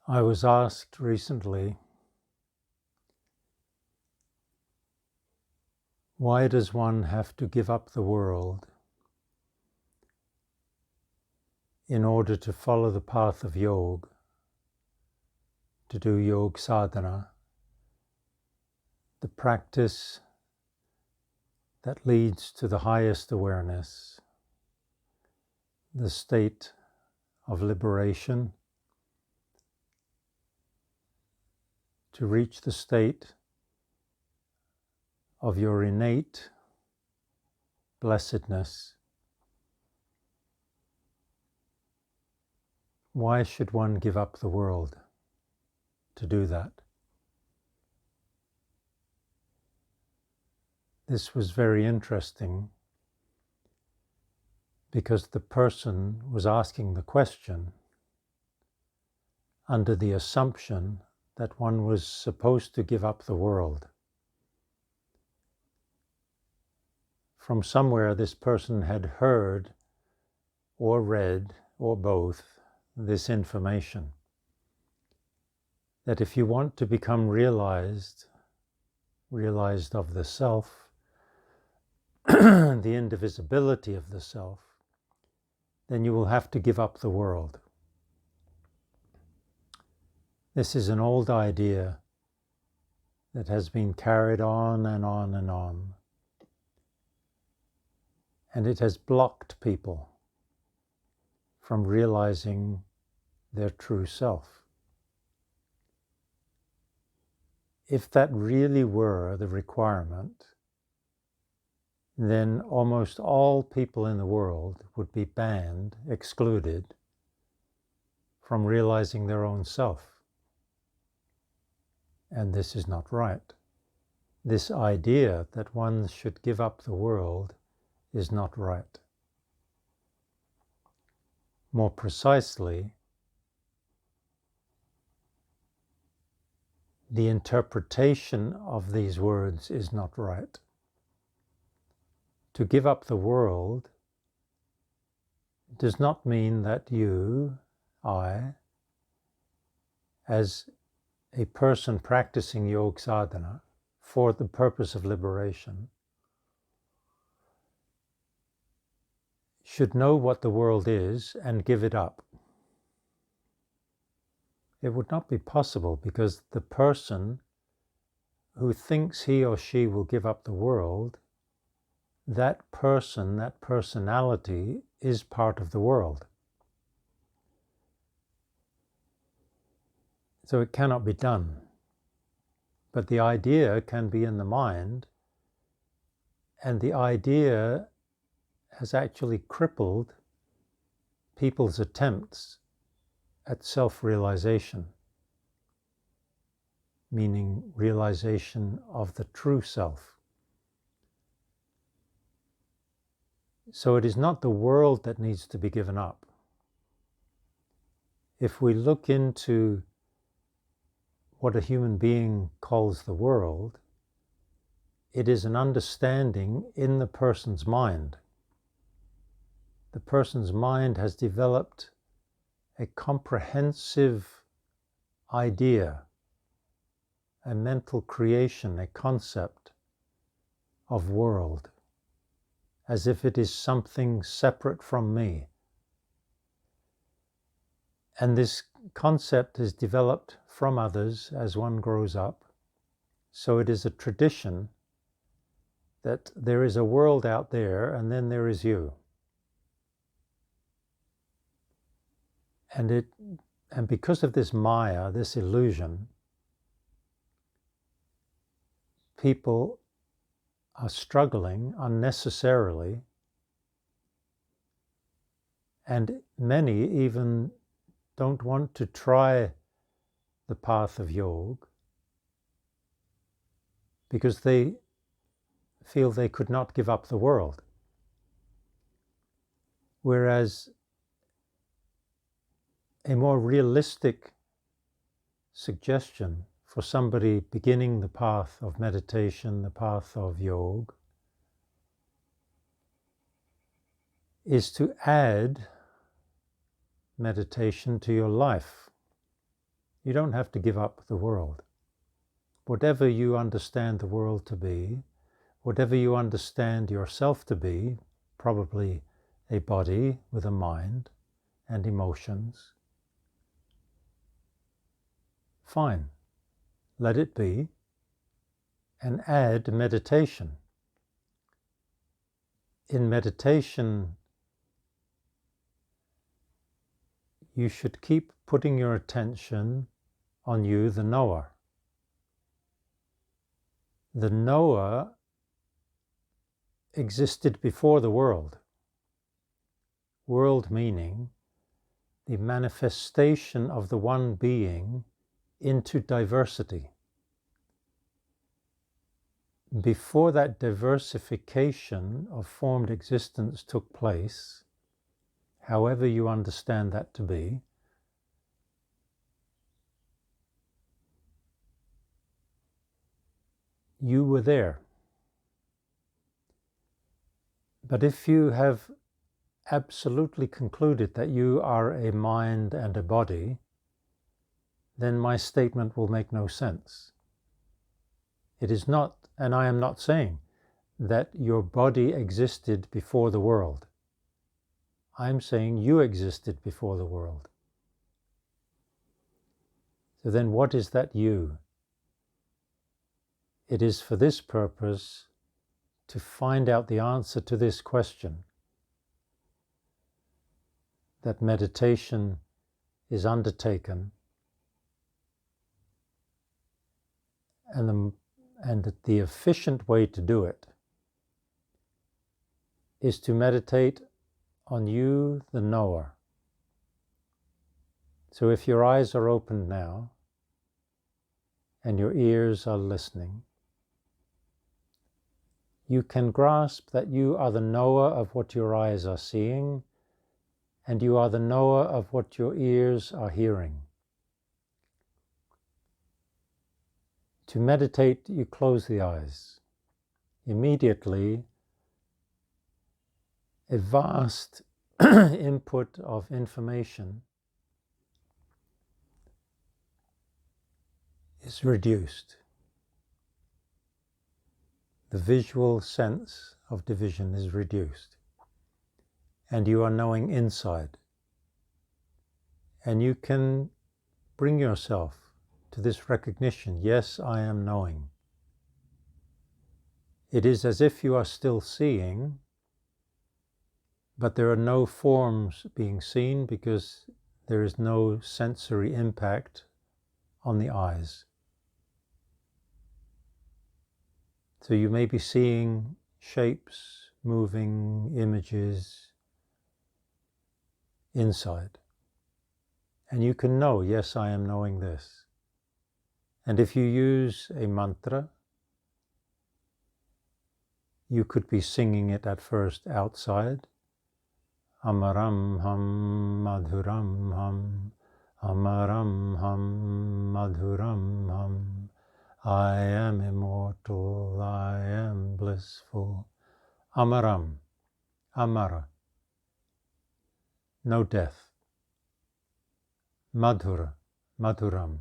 I was asked recently, why does one have to give up the world in order to follow the path of yoga, to do yoga sadhana, the practice that leads to the highest awareness, the state of liberation, to reach the state of your innate blessedness. Why should one give up the world to do that? This was very interesting because the person was asking the question under the assumption that one was supposed to give up the world. From somewhere this person had heard or read, or both, this information, that if you want to become realized of the self, the indivisibility of the self, then you will have to give up the world. This is an old idea that has been carried on and on and on. And it has blocked people from realizing their true self. If that really were the requirement, then almost all people in the world would be banned, excluded from realizing their own self. And this is not right. This idea that one should give up the world is not right. More precisely, the interpretation of these words is not right. To give up the world does not mean that you, I, as a person practicing yoga sadhana for the purpose of liberation, should know what the world is and give it up. It would not be possible, because the person who thinks he or she will give up the world, that person, that personality is part of the world. So it cannot be done. But the idea can be in the mind, and the idea has actually crippled people's attempts at self-realization, meaning realization of the true self. So it is not the world that needs to be given up. If we look into what a human being calls the world, it is an understanding in the person's mind. The person's mind has developed a comprehensive idea, a mental creation, a concept of world, as if it is something separate from me. And this concept is developed from others as one grows up. So it is a tradition that there is a world out there, and then there is you. And because of this maya, this illusion, people are struggling unnecessarily, and many even don't want to try the path of yoga because they feel they could not give up the world. Whereas a more realistic suggestion for somebody beginning the path of meditation, the path of yoga, is to add meditation to your life. You don't have to give up the world. Whatever you understand the world to be, whatever you understand yourself to be, probably a body with a mind and emotions, fine, let it be, and add meditation. In meditation, you should keep putting your attention on you, the knower. The knower existed before the world. World meaning the manifestation of the one being into diversity. Before that diversification of formed existence took place, however you understand that to be, you were there. But if you have absolutely concluded that you are a mind and a body, then my statement will make no sense. It is not, and I am not saying, that your body existed before the world. I'm saying you existed before the world. So then what is that you? It is for this purpose to find out the answer to this question that meditation is undertaken, and the efficient way to do it is to meditate on you, the knower. So if your eyes are opened now and your ears are listening, you can grasp that you are the knower of what your eyes are seeing, and you are the knower of what your ears are hearing. To meditate, you close the eyes. Immediately, a vast input of information is reduced. The visual sense of division is reduced, and you are knowing inside. And you can bring yourself to this recognition, yes, I am knowing. It is as if you are still seeing, but there are no forms being seen because there is no sensory impact on the eyes. So you may be seeing shapes, moving images inside. And you can know, yes, I am knowing this. And if you use a mantra, you could be singing it at first outside. Amaram ham madhuram ham, amaram ham madhuram ham. I am immortal, I am blissful. Amaram, amara, no death. Madhura, madhuram,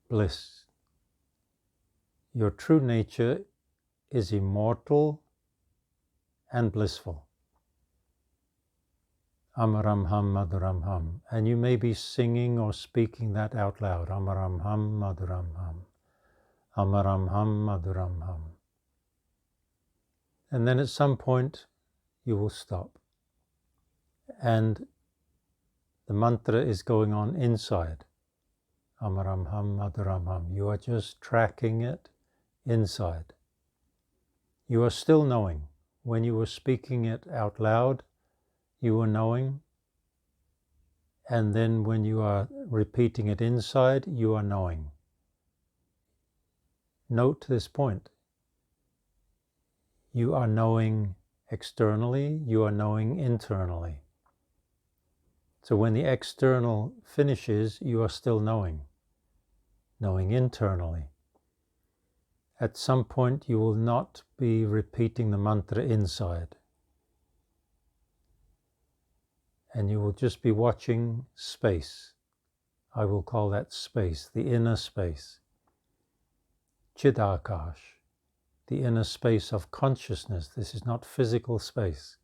bliss. Your true nature is immortal and blissful. Amaram ham madhuram ham. And you may be singing or speaking that out loud. Amaram ham madhuram ham. Amaram ham madhuram ham. And then at some point you will stop. And the mantra is going on inside. Amaram ham madhuram ham. You are just tracking it inside. You are still knowing. When you were speaking it out loud, you were knowing. And then when you are repeating it inside, you are knowing. Note this point. You are knowing externally, you are knowing internally. So when the external finishes, you are still knowing internally. At some point you will not be repeating the mantra inside. And you will just be watching space. I will call that space, the inner space. Chidakash, the inner space of consciousness. This is not physical space.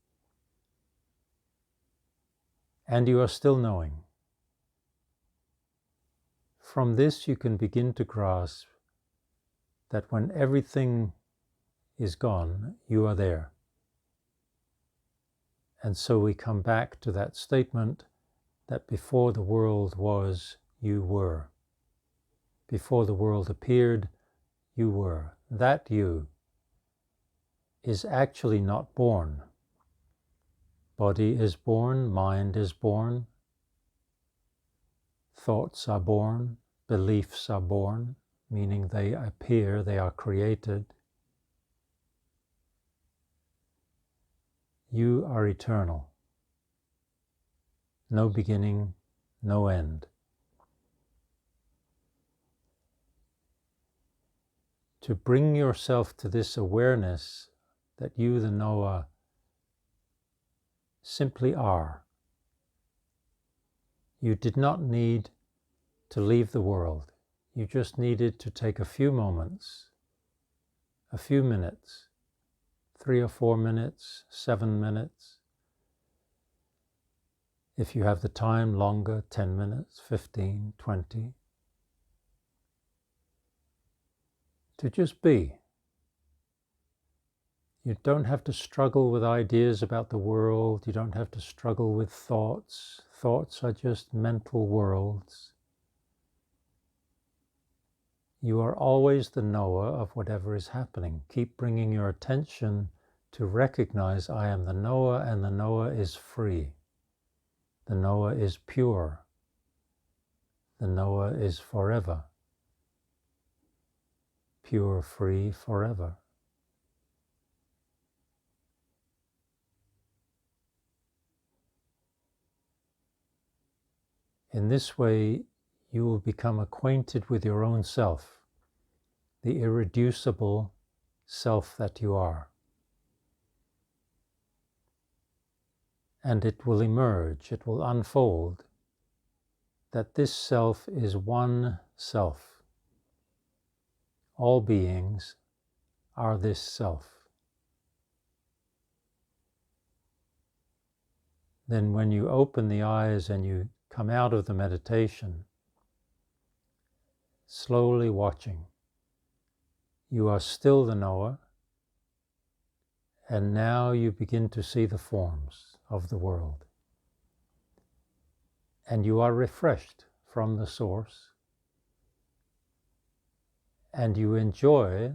And you are still knowing. From this you can begin to grasp that when everything is gone, you are there. And so we come back to that statement that before the world was, you were. Before the world appeared, you were. That you is actually not born. Body is born, mind is born, thoughts are born, beliefs are born, meaning they appear, they are created. You are eternal. No beginning, no end. To bring yourself to this awareness that you, the knower, simply are. You did not need to leave the world. You just needed to take a few moments, a few minutes, 3 or 4 minutes, 7 minutes. If you have the time, longer, 10 minutes, 15, 20. To just be. You don't have to struggle with ideas about the world. You don't have to struggle with thoughts. Thoughts are just mental worlds. You are always the knower of whatever is happening. Keep bringing your attention to recognize I am the knower, and the knower is free. The knower is pure. The knower is forever. Pure, free, forever. In this way, you will become acquainted with your own self, the irreducible self that you are. And it will emerge, it will unfold, that this self is one self. All beings are this self. Then when you open the eyes and you come out of the meditation, slowly watching, you are still the knower, and now you begin to see the forms of the world. And you are refreshed from the source, and you enjoy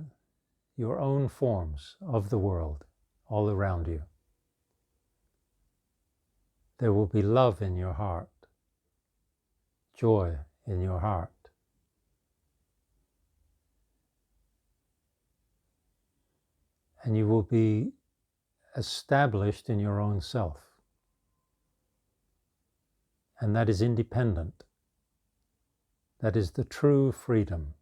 your own forms of the world all around you. There will be love in your heart, joy in your heart. And you will be established in your own self. And that is independent. That is the true freedom.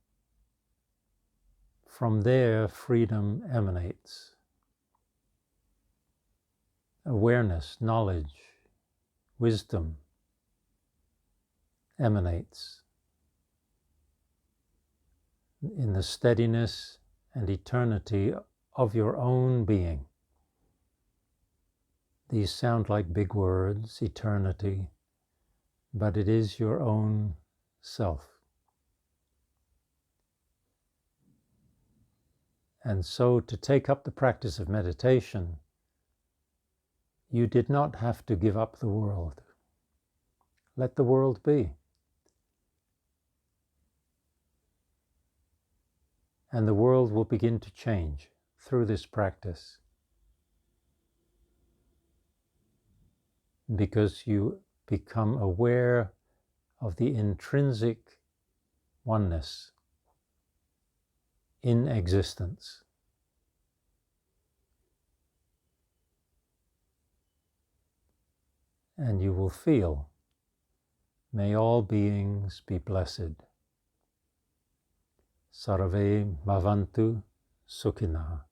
From there, freedom emanates. Awareness, knowledge, wisdom emanates in the steadiness and eternity of your own being. These sound like big words, eternity, but it is your own self. And so to take up the practice of meditation, you did not have to give up the world. Let the world be. And the world will begin to change through this practice, because you become aware of the intrinsic oneness in existence. And you will feel, may all beings be blessed. Sarve Bhavantu Sukhinaha.